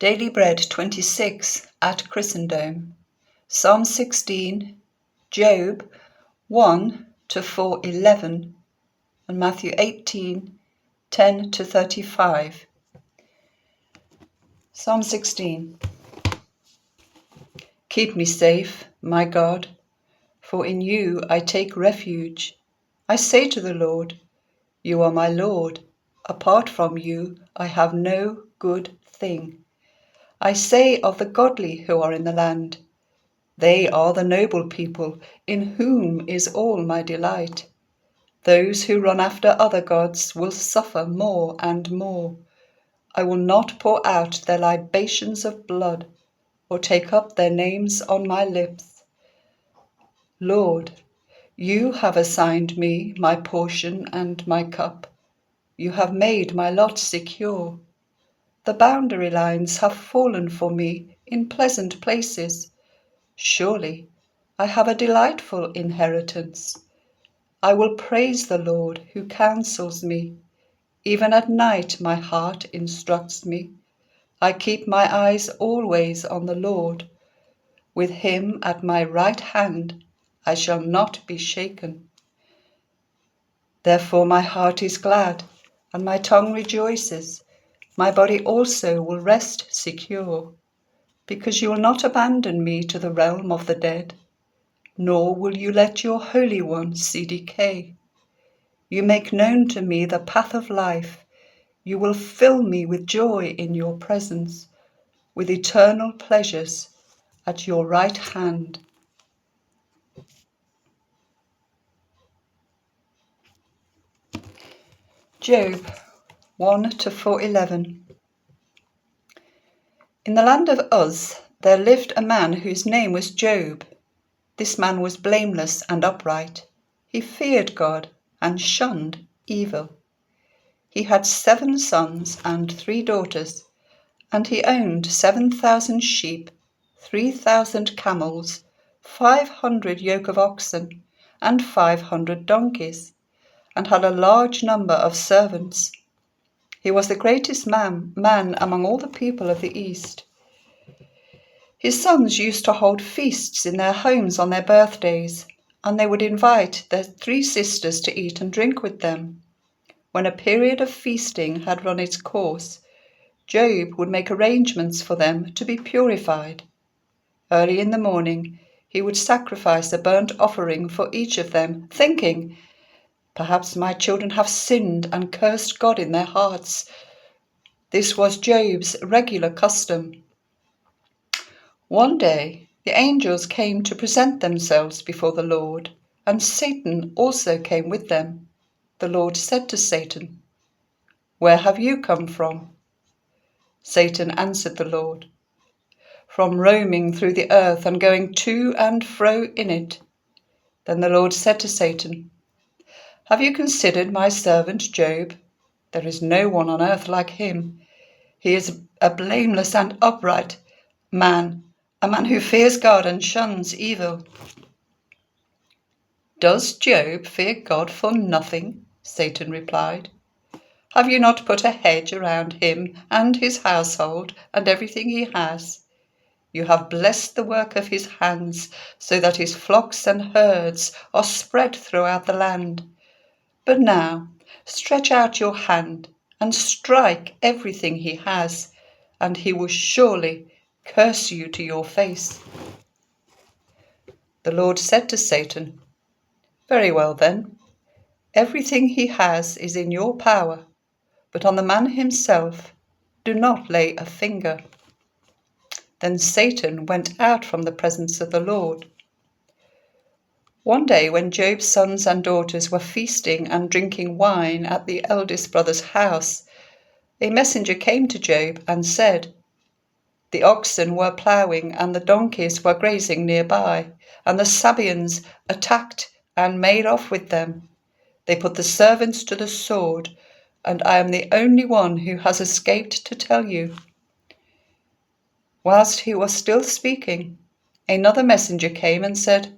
Daily Bread 26 at ChristenDome, Psalm 16, Job 1 to 4:11, and Matthew 18, 10 to 35. Psalm 16. Keep me safe, my God, for in you I take refuge. I say to the Lord, you are my Lord. Apart from you I have no good thing. I say of the godly who are in the land, they are the noble people, in whom is all my delight. Those who run after other gods will suffer more and more. I will not pour out their libations of blood, or take up their names on my lips. Lord, you have assigned me my portion and my cup. You have made my lot secure. The boundary lines have fallen for me in pleasant places. Surely I have a delightful inheritance. I will praise the Lord who counsels me. Even at night my heart instructs me. I keep my eyes always on the Lord. With him at my right hand I shall not be shaken. Therefore my heart is glad, and my tongue rejoices. My body also will rest secure, because you will not abandon me to the realm of the dead, nor will you let your Holy One see decay. You make known to me the path of life. You will fill me with joy in your presence, with eternal pleasures at your right hand. Job 1 to 4:11. In the land of Uz there lived a man whose name was Job. This man was blameless and upright. He feared God and shunned evil. He had 7 sons and 3 daughters, and he owned 7,000 sheep, 3,000 camels, 500 yoke of oxen, and 500 donkeys, and had a large number of servants. He was the greatest man among all the people of the East. His sons used to hold feasts in their homes on their birthdays, and they would invite their 3 sisters to eat and drink with them. When a period of feasting had run its course, Job would make arrangements for them to be purified. Early in the morning, he would sacrifice a burnt offering for each of them, thinking, perhaps my children have sinned and cursed God in their hearts. This was Job's regular custom. One day, the angels came to present themselves before the Lord, and Satan also came with them. The Lord said to Satan, "Where have you come from?" Satan answered the Lord, "From roaming through the earth and going to and fro in it." Then the Lord said to Satan, "Have you considered my servant Job? There is no one on earth like him. He is a blameless and upright man, a man who fears God and shuns evil." "Does Job fear God for nothing?" Satan replied. "Have you not put a hedge around him and his household and everything he has? You have blessed the work of his hands, so that his flocks and herds are spread throughout the land. But now stretch out your hand and strike everything he has, and he will surely curse you to your face." The Lord said to Satan, "Very well then, everything he has is in your power, but on the man himself do not lay a finger." Then Satan went out from the presence of the Lord. One day when Job's sons and daughters were feasting and drinking wine at the eldest brother's house, a messenger came to Job and said, "The oxen were ploughing and the donkeys were grazing nearby, and the Sabaeans attacked and made off with them. They put the servants to the sword, and I am the only one who has escaped to tell you." Whilst he was still speaking, another messenger came and said,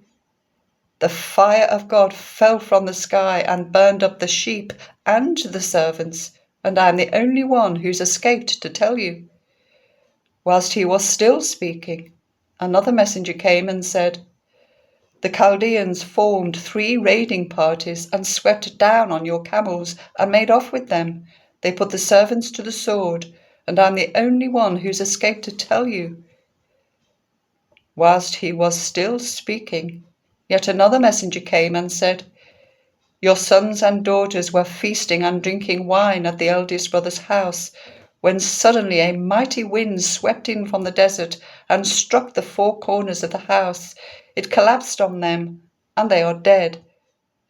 "The fire of God fell from the sky and burned up the sheep and the servants, and I am the only one who's escaped to tell you." Whilst he was still speaking, another messenger came and said, "The Chaldeans formed 3 raiding parties and swept down on your camels and made off with them. They put the servants to the sword, and I'm the only one who's escaped to tell you." Whilst he was still speaking, yet another messenger came and said, "Your sons and daughters were feasting and drinking wine at the eldest brother's house, when suddenly a mighty wind swept in from the desert and struck the 4 corners of the house. It collapsed on them, and they are dead,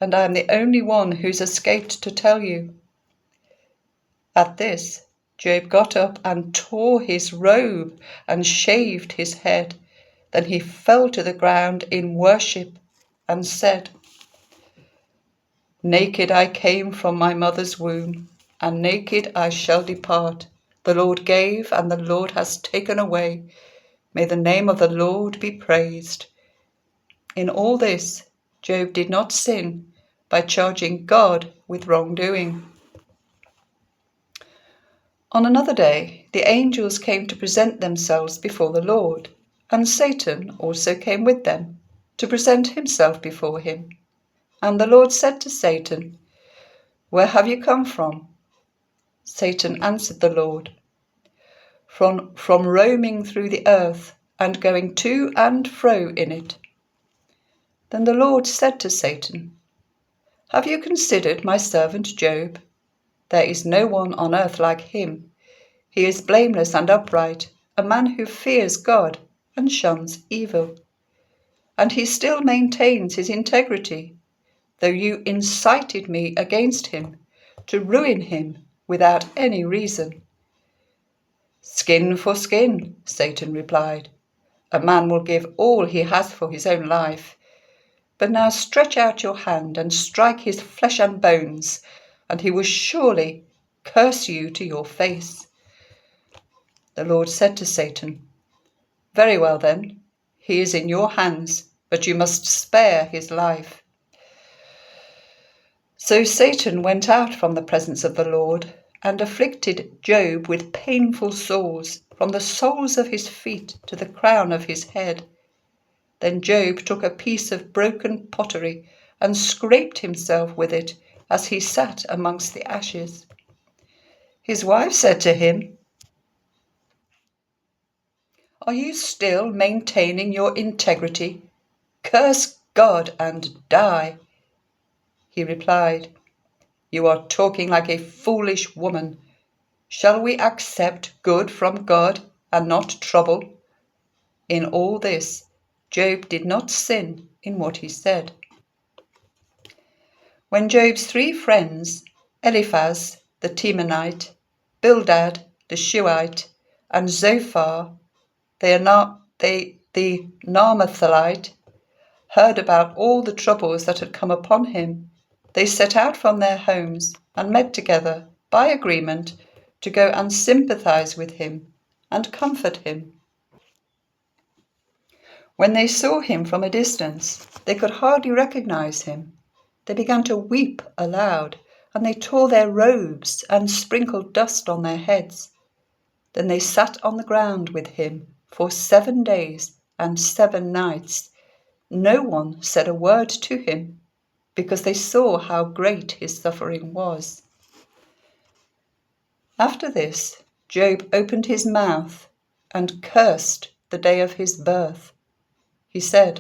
and I am the only one who's escaped to tell you." At this, Job got up and tore his robe and shaved his head. Then he fell to the ground in worship and said, "Naked I came from my mother's womb, and naked I shall depart. The Lord gave, and the Lord has taken away. May the name of the Lord be praised." In all this, Job did not sin by charging God with wrongdoing. On another day, the angels came to present themselves before the Lord, and Satan also came with them to present himself before him. And the Lord said to Satan, "Where have you come from?" Satan answered the Lord, From roaming through the earth and going to and fro in it." Then the Lord said to Satan, "Have you considered my servant Job? There is no one on earth like him. He is blameless and upright, a man who fears God and shuns evil. And he still maintains his integrity, though you incited me against him to ruin him without any reason." "Skin for skin," Satan replied. "A man will give all he has for his own life. But now stretch out your hand and strike his flesh and bones, and he will surely curse you to your face." The Lord said to Satan, "Very well then, he is in your hands, but you must spare his life." So Satan went out from the presence of the Lord and afflicted Job with painful sores from the soles of his feet to the crown of his head. Then Job took a piece of broken pottery and scraped himself with it as he sat amongst the ashes. His wife said to him, "Are you still maintaining your integrity? Curse God and die." He replied, "You are talking like a foolish woman. Shall we accept good from God and not trouble?" In all this, Job did not sin in what he said. When Job's 3 friends, Eliphaz the Temanite, Bildad the Shuhite, and Zophar the Naamathite, heard about all the troubles that had come upon him, they set out from their homes and met together by agreement to go and sympathize with him and comfort him. When they saw him from a distance, they could hardly recognize him. They began to weep aloud, and they tore their robes and sprinkled dust on their heads. Then they sat on the ground with him for 7 days and 7 nights. No one said a word to him, because they saw how great his suffering was. After this, Job opened his mouth and cursed the day of his birth. He said,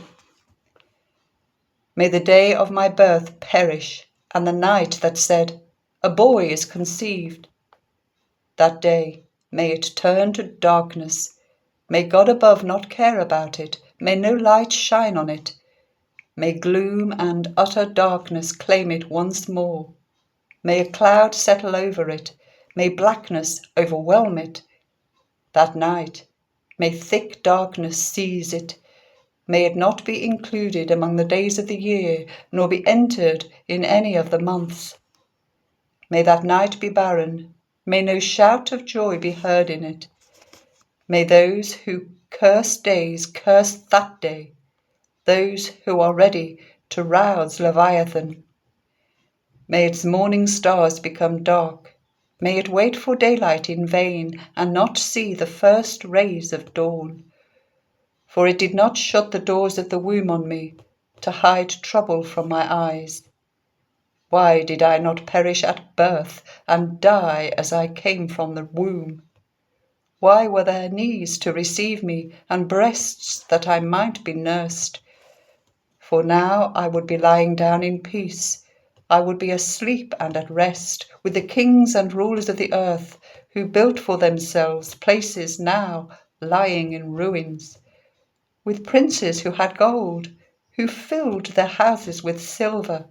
"May the day of my birth perish, and the night that said, 'A boy is conceived.' That day, may it turn to darkness. May God above not care about it. May no light shine on it. May gloom and utter darkness claim it once more. May a cloud settle over it. May blackness overwhelm it. That night, may thick darkness seize it. May it not be included among the days of the year, nor be entered in any of the months. May that night be barren. May no shout of joy be heard in it. May those who curse days curse that day, those who are ready to rouse Leviathan. May its morning stars become dark. May it wait for daylight in vain, and not see the first rays of dawn. For it did not shut the doors of the womb on me, to hide trouble from my eyes. Why did I not perish at birth, and die as I came from the womb? Why were there knees to receive me, and breasts that I might be nursed? For now I would be lying down in peace. I would be asleep and at rest with the kings and rulers of the earth, who built for themselves places now lying in ruins, with princes who had gold, who filled their houses with silver.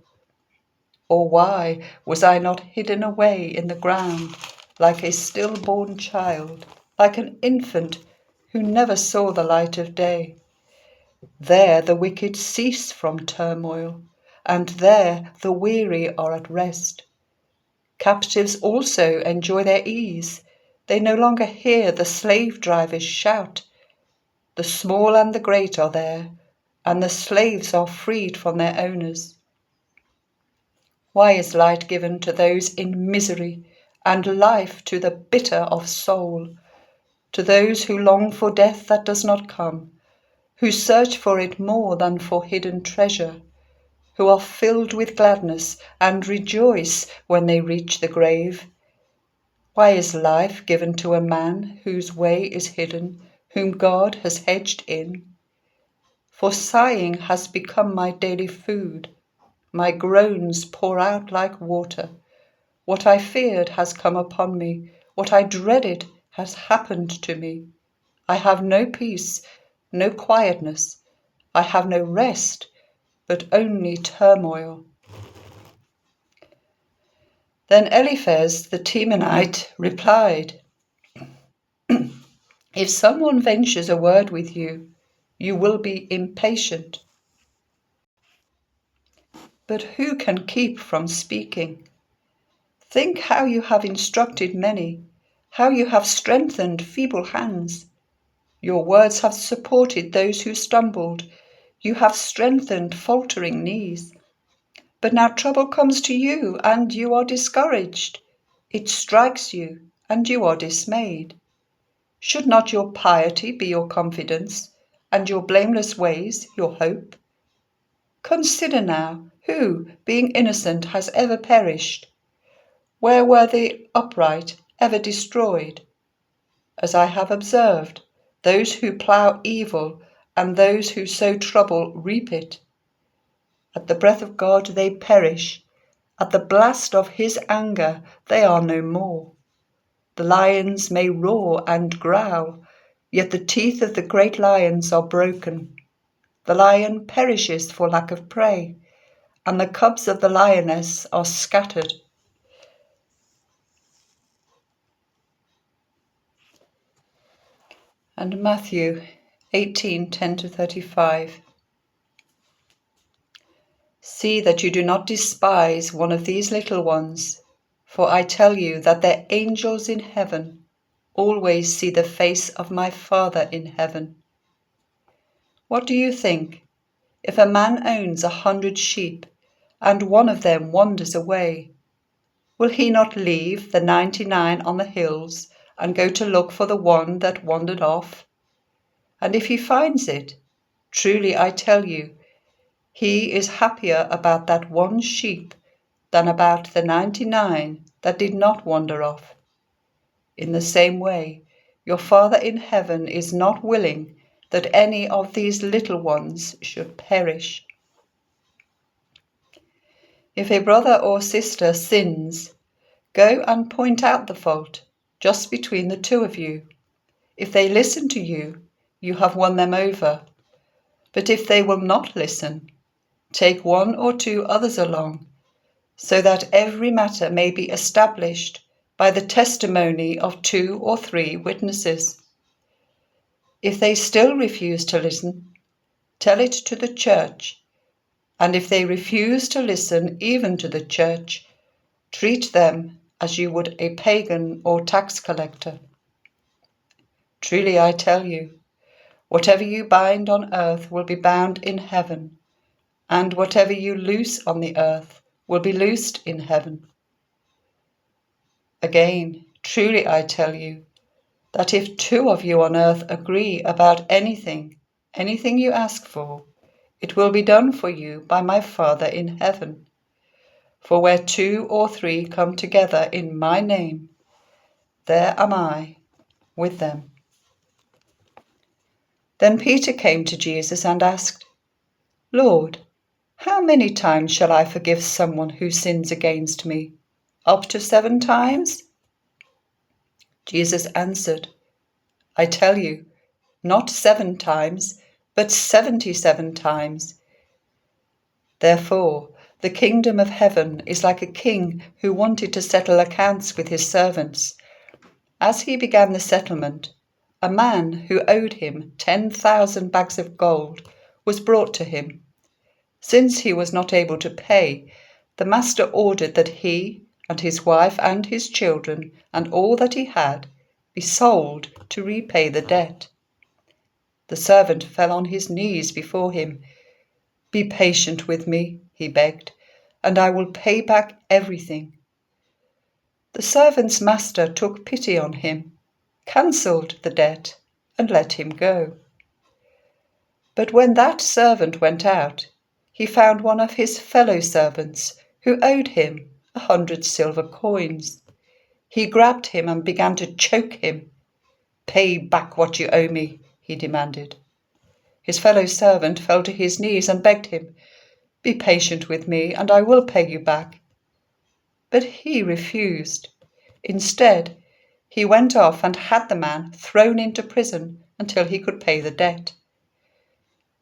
Or why was I not hidden away in the ground like a stillborn child, like an infant who never saw the light of day? There the wicked cease from turmoil, and there the weary are at rest. Captives also enjoy their ease. They no longer hear the slave drivers shout. The small and the great are there, and the slaves are freed from their owners. Why is light given to those in misery, and life to the bitter of soul, to those who long for death that does not come, who search for it more than for hidden treasure, who are filled with gladness and rejoice when they reach the grave? Why is life given to a man whose way is hidden, whom God has hedged in? For sighing has become my daily food. My groans pour out like water. What I feared has come upon me. What I dreaded has happened to me. I have no peace, no quietness. I have no rest, but only turmoil. Then Eliphaz the Temanite replied, If someone ventures a word with you, you will be impatient. But who can keep from speaking? Think how you have instructed many, how you have strengthened feeble hands. Your words have supported those who stumbled. You have strengthened faltering knees. But now trouble comes to you, and you are discouraged. It strikes you, and you are dismayed. Should not your piety be your confidence, and your blameless ways your hope? Consider now, who, being innocent, has ever perished? Where were the upright ever destroyed? As I have observed, those who plough evil and those who sow trouble reap it. At the breath of God they perish. At the blast of his anger they are no more. The lions may roar and growl, yet the teeth of the great lions are broken. The lion perishes for lack of prey, and the cubs of the lioness are scattered. And Matthew 18:10-35. See that you do not despise one of these little ones, for I tell you that their angels in heaven always see the face of my Father in heaven. What do you think? If a man owns 100 sheep, and one of them wanders away, will he not leave the 99 on the hills and go to look for the one that wandered off? And if he finds it, truly I tell you, he is happier about that one sheep than about the 99 that did not wander off. In the same way, your Father in heaven is not willing that any of these little ones should perish. If a brother or sister sins, go and point out the fault just between the two of you. If they listen to you, you have won them over. But if they will not listen, take one or two others along, so that every matter may be established by the testimony of 2 or 3 witnesses. If they still refuse to listen, tell it to the church, and if they refuse to listen even to the church, treat them as you would a pagan or tax collector. Truly I tell you, whatever you bind on earth will be bound in heaven, and whatever you loose on the earth will be loosed in heaven. Again, truly I tell you, that if 2 of you on earth agree about anything you ask for, it will be done for you by my Father in heaven. For where 2 or 3 come together in my name, there am I with them." Then Peter came to Jesus and asked, "Lord, how many times shall I forgive someone who sins against me? Up to 7 times?" Jesus answered, "I tell you, not 7 times, but 77 times. Therefore, the kingdom of heaven is like a king who wanted to settle accounts with his servants. As he began the settlement, a man who owed him 10,000 bags of gold was brought to him. Since he was not able to pay, the master ordered that he and his wife and his children and all that he had be sold to repay the debt. The servant fell on his knees before him. "Be patient with me," he begged, "and I will pay back everything." The servant's master took pity on him, cancelled the debt, and let him go. But when that servant went out, he found one of his fellow servants who owed him 100 silver coins. He grabbed him and began to choke him. "Pay back what you owe me," he demanded. His fellow servant fell to his knees and begged him, "Be patient with me, and I will pay you back." But he refused. Instead, he went off and had the man thrown into prison until he could pay the debt.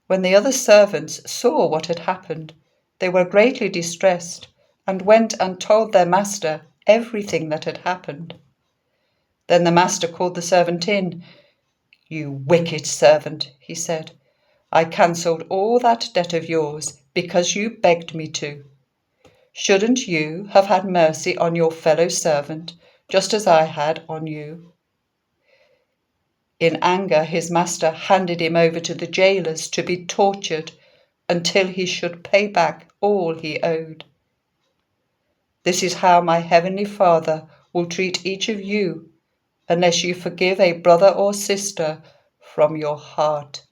When the other servants saw what had happened, they were greatly distressed and went and told their master everything that had happened. Then the master called the servant in. "You wicked servant," he said, "I cancelled all that debt of yours because you begged me to. Shouldn't you have had mercy on your fellow servant, just as I had on you?" In anger, his master handed him over to the jailers to be tortured until he should pay back all he owed. This is how my heavenly Father will treat each of you unless you forgive a brother or sister from your heart.